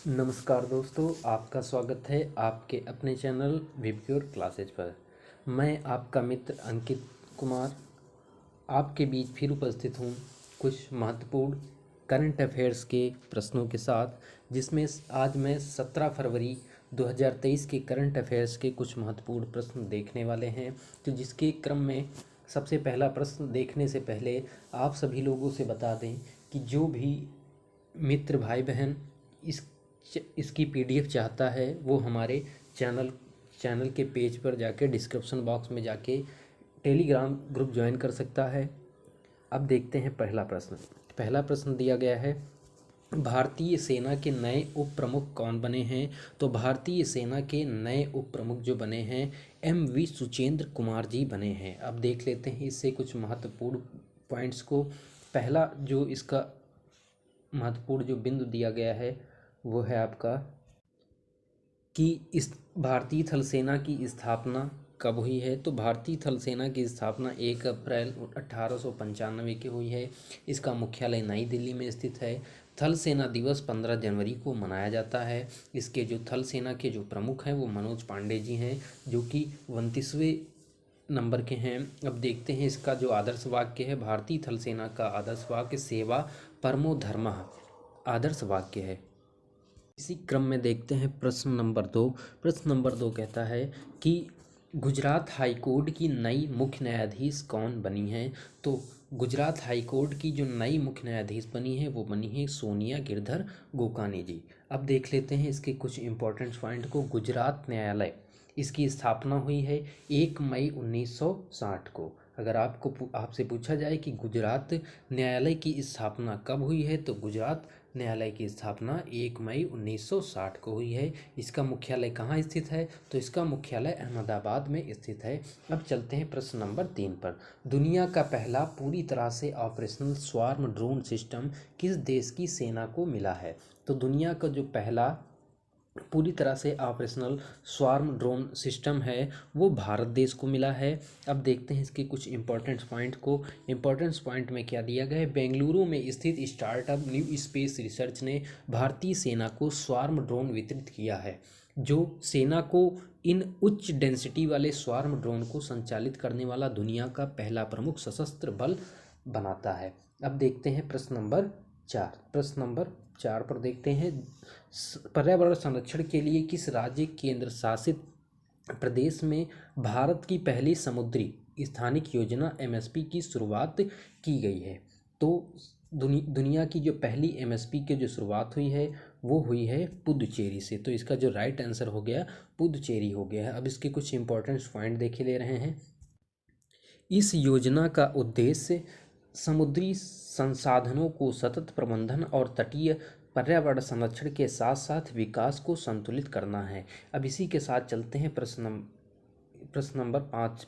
नमस्कार दोस्तों, आपका स्वागत है आपके अपने चैनल विप्योर क्लासेज पर। मैं आपका मित्र अंकित कुमार आपके बीच फिर उपस्थित हूँ कुछ महत्वपूर्ण करंट अफेयर्स के प्रश्नों के साथ, जिसमें आज मैं 17 फरवरी 2023 के करंट अफेयर्स के कुछ महत्वपूर्ण प्रश्न देखने वाले हैं। तो जिसके क्रम में सबसे पहला प्रश्न देखने से पहले आप सभी लोगों से बता दें कि जो भी मित्र भाई बहन इसकी पीडीएफ चाहता है वो हमारे चैनल के पेज पर जाके डिस्क्रिप्शन बॉक्स में जाके टेलीग्राम ग्रुप ज्वाइन कर सकता है। अब देखते हैं पहला प्रश्न दिया गया है, भारतीय सेना के नए उप प्रमुख कौन बने हैं। तो भारतीय सेना के नए उप प्रमुख जो बने हैं MV सुचेंद्र कुमार जी बने हैं। अब देख लेते हैं इससे कुछ महत्वपूर्ण पॉइंट्स को। पहला जो इसका महत्वपूर्ण जो बिंदु दिया गया है वो है आपका कि इस भारतीय थल सेना की स्थापना कब हुई है। तो भारतीय थल सेना की स्थापना 1 अप्रैल 1895 की हुई है। इसका मुख्यालय नई दिल्ली में स्थित है। थल सेना दिवस 15 जनवरी को मनाया जाता है। इसके जो थल सेना के जो प्रमुख हैं वो मनोज पांडे जी हैं, जो कि 29वें नंबर के हैं। अब देखते हैं इसका जो आदर्श वाक्य है, भारतीय थल सेना का आदर्श वाक्य सेवा परमो धर्मः आदर्श वाक्य है। इसी क्रम में देखते हैं प्रश्न नंबर 2। प्रश्न नंबर 2 कहता है कि गुजरात हाई कोर्ट की नई मुख्य न्यायाधीश कौन बनी है। तो गुजरात हाई कोर्ट की जो नई मुख्य न्यायाधीश बनी है वो बनी है सोनिया गिरधर गोकानी जी। अब देख लेते हैं इसके कुछ इंपॉर्टेंट पॉइंट को। गुजरात न्यायालय, इसकी स्थापना हुई है 1 मई 1960 को। अगर आपसे पूछा जाए कि गुजरात न्यायालय की स्थापना कब हुई है, तो गुजरात न्यायालय की स्थापना 1 मई 1960 को हुई है। इसका मुख्यालय कहाँ स्थित है, तो इसका मुख्यालय अहमदाबाद में स्थित है। अब चलते हैं प्रश्न नंबर 3 पर। दुनिया का पहला पूरी तरह से ऑपरेशनल स्वार्म ड्रोन सिस्टम किस देश की सेना को मिला है। तो दुनिया का जो पहला पूरी तरह से ऑपरेशनल स्वार्म ड्रोन सिस्टम है वो भारत देश को मिला है। अब देखते हैं इसके कुछ इंपॉर्टेंट पॉइंट को। इंपॉर्टेंट पॉइंट में क्या दिया गया है, बेंगलुरु में स्थित स्टार्टअप न्यू स्पेस रिसर्च ने भारतीय सेना को स्वार्म ड्रोन वितरित किया है, जो सेना को इन उच्च डेंसिटी वाले स्वार्म ड्रोन को संचालित करने वाला दुनिया का पहला प्रमुख सशस्त्र बल बनाता है। अब देखते हैं प्रश्न नंबर 4 पर देखते हैं, पर्यावरण संरक्षण के लिए किस राज्य केंद्र शासित प्रदेश में भारत की पहली समुद्री स्थानिक योजना MSP की शुरुआत की गई है। तो दुनिया की जो पहली MSP की जो शुरुआत हुई है वो हुई है पुदुचेरी से। तो इसका जो राइट आंसर हो गया पुदुचेरी हो गया है। अब इसके कुछ इंपॉर्टेंट पॉइंट देखे ले रहे हैं। इस योजना का उद्देश्य समुद्री संसाधनों को सतत प्रबंधन और तटीय पर्यावरण संरक्षण के साथ साथ विकास को संतुलित करना है। अब इसी के साथ चलते हैं प्रश्न नंबर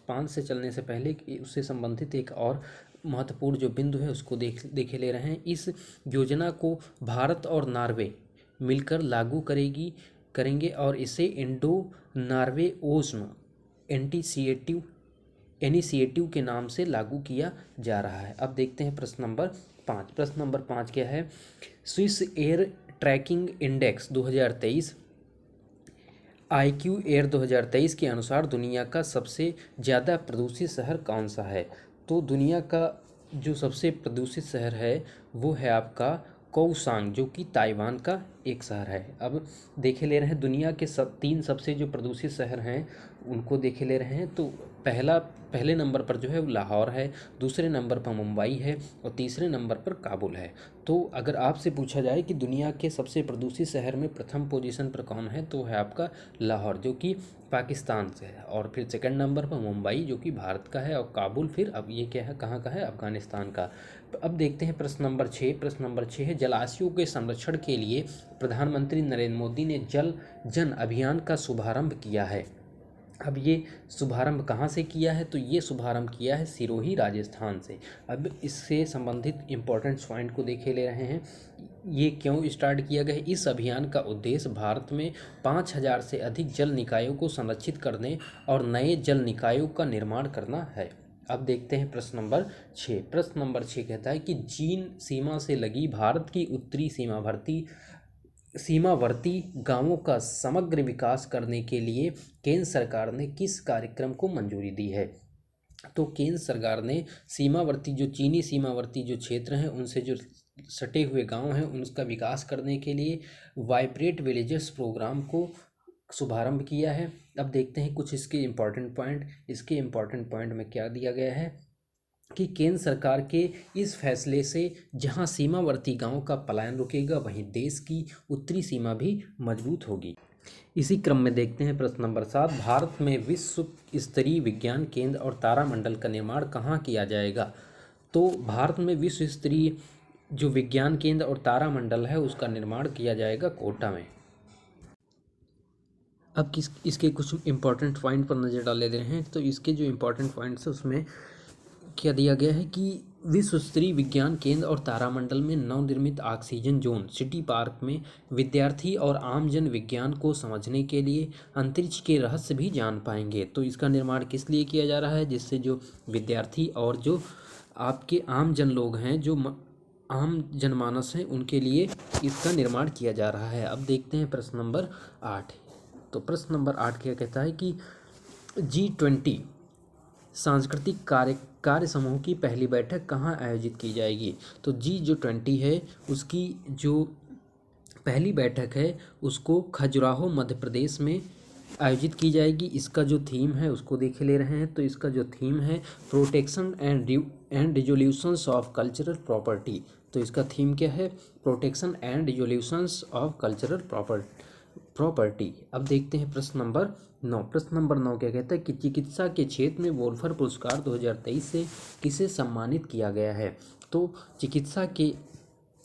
5 से चलने से पहले उससे संबंधित एक और महत्वपूर्ण जो बिंदु है उसको देखे ले रहे हैं। इस योजना को भारत और नॉर्वे मिलकर लागू करेंगे और इसे इंडो नॉर्वे ओस्म इनिशिएटिव के नाम से लागू किया जा रहा है। अब देखते हैं प्रश्न नंबर 5 क्या है, Swiss air tracking index 2023 IQ air 2023 के अनुसार दुनिया का सबसे ज़्यादा प्रदूषित शहर कौन सा है। तो दुनिया का जो सबसे प्रदूषित शहर है वो है आपका कोवसांग, जो कि ताइवान का एक शहर है। अब देखे ले रहे हैं दुनिया के 3 सबसे जो प्रदूषित शहर हैं उनको देखे ले रहे हैं। तो पहले नंबर पर जो है वो लाहौर है, दूसरे नंबर पर मुंबई है और तीसरे नंबर पर काबुल है। तो अगर आपसे पूछा जाए कि दुनिया के सबसे प्रदूषित शहर में प्रथम पोजीशन पर कौन है, तो है आपका लाहौर, जो कि पाकिस्तान से है। और फिर सेकंड नंबर पर मुंबई, जो कि भारत का है। और काबुल फिर अब ये क्या है, कहाँ का है, अफगानिस्तान का। अब देखते हैं प्रश्न नंबर 6 है, जलाशयों के संरक्षण के लिए प्रधानमंत्री नरेंद्र मोदी ने जल जन अभियान का शुभारंभ किया है। अब ये शुभारंभ कहाँ से किया है, तो ये शुभारंभ किया है सिरोही राजस्थान से। अब इससे संबंधित इम्पोर्टेंट पॉइंट को देखे ले रहे हैं। ये क्यों स्टार्ट किया गया है, इस अभियान का उद्देश्य भारत में 5000 से अधिक जल निकायों को संरक्षित करने और नए जल निकायों का निर्माण करना है। अब देखते हैं प्रश्न नंबर 6 कहता है कि चीन सीमा से लगी भारत की उत्तरी सीमावर्ती सीमावर्ती गांवों का समग्र विकास करने के लिए केंद्र सरकार ने किस कार्यक्रम को मंजूरी दी है? तो केंद्र सरकार ने सीमावर्ती जो चीनी सीमावर्ती जो क्षेत्र हैं उनसे जो सटे हुए गांव हैं उनका विकास करने के लिए वाइब्रेंट विलेजेस प्रोग्राम को शुभारंभ किया है। अब देखते हैं कुछ इसके इम्पॉर्टेंट पॉइंट। इसके इम्पॉर्टेंट पॉइंट में क्या दिया गया है कि केंद्र सरकार के इस फैसले से जहां सीमावर्ती गांवों का पलायन रुकेगा वहीं देश की उत्तरी सीमा भी मजबूत होगी। इसी क्रम में देखते हैं प्रश्न नंबर 7, भारत में विश्व स्तरीय विज्ञान केंद्र और तारामंडल का निर्माण कहाँ किया जाएगा? तो भारत में विश्व स्तरीय जो विज्ञान केंद्र और तारामंडल है उसका निर्माण किया जाएगा कोटा में। अब इसके कुछ इम्पोर्टेंट पॉइंट पर नज़र डाल लेते हैं। तो इसके जो इम्पोर्टेंट पॉइंट्स है उसमें क्या दिया गया है कि विश्व स्तरीय विज्ञान केंद्र और तारामंडल में नवनिर्मित ऑक्सीजन जोन सिटी पार्क में विद्यार्थी और आमजन विज्ञान को समझने के लिए अंतरिक्ष के रहस्य भी जान पाएंगे। तो इसका निर्माण किस लिए किया जा रहा है? जिससे जो विद्यार्थी और जो आपके आमजन लोग हैं, जो आम जनमानस हैं, उनके लिए इसका निर्माण किया जा रहा है। अब देखते हैं प्रश्न नंबर 8। तो प्रश्न नंबर 8 क्या कहता है कि G20 सांस्कृतिक कार्य समूह की पहली बैठक कहाँ आयोजित की जाएगी? तो G20 है उसकी जो पहली बैठक है उसको खजुराहो मध्य प्रदेश में आयोजित की जाएगी। इसका जो थीम है उसको देख ले रहे हैं। तो इसका जो थीम है protection and resolutions of cultural property. तो इसका थीम क्या है? Protection and resolutions of cultural property. अब देखते हैं प्रश्न नंबर 9। प्रश्न नंबर 9 क्या कहता है कि चिकित्सा के क्षेत्र में वोल्फर पुरस्कार 2023 से किसे सम्मानित किया गया है? तो चिकित्सा के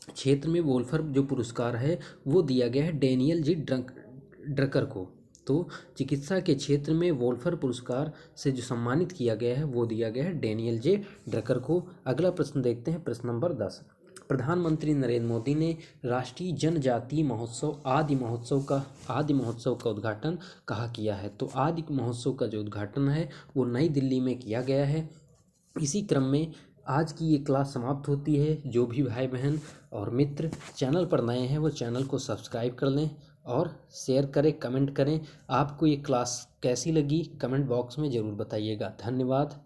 क्षेत्र में वोल्फर जो पुरस्कार है वो दिया गया है डेनियल जी ड्रकर को। तो चिकित्सा के क्षेत्र में वोल्फर पुरस्कार से जो सम्मानित किया गया है वो दिया गया है डेनियल जे ड्रकर को। अगला प्रश्न देखते हैं प्रश्न नंबर 10। प्रधानमंत्री नरेंद्र मोदी ने राष्ट्रीय जनजातीय महोत्सव आदि महोत्सव का उद्घाटन कहाँ किया है? तो आदि महोत्सव का जो उद्घाटन है वो नई दिल्ली में किया गया है। इसी क्रम में आज की ये क्लास समाप्त होती है। जो भी भाई बहन और मित्र चैनल पर नए हैं वो चैनल को सब्सक्राइब कर लें और शेयर करें, कमेंट करें। आपको ये क्लास कैसी लगी कमेंट बॉक्स में ज़रूर बताइएगा। धन्यवाद।